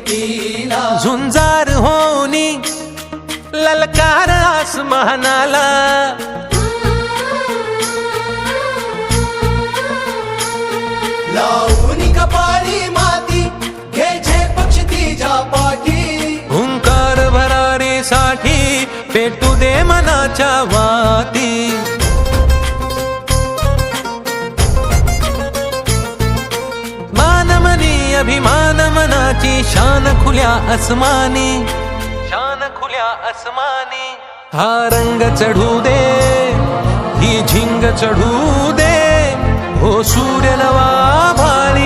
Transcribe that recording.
कीर्तीला झुंजार होनी ललकार आसमानाला लावून कपाळी माती घ्यायचे पक्ष तिच्या पाठी हुंकार भरारीसाठी पेटू दे मनाच्या वाती मानमनी अभिमान मनाची शान खुल्या आसमानी शान खुल्या आसमानी हा रंग चढू दे ही झिंग चढू दे हो सूर्य नवा भाळी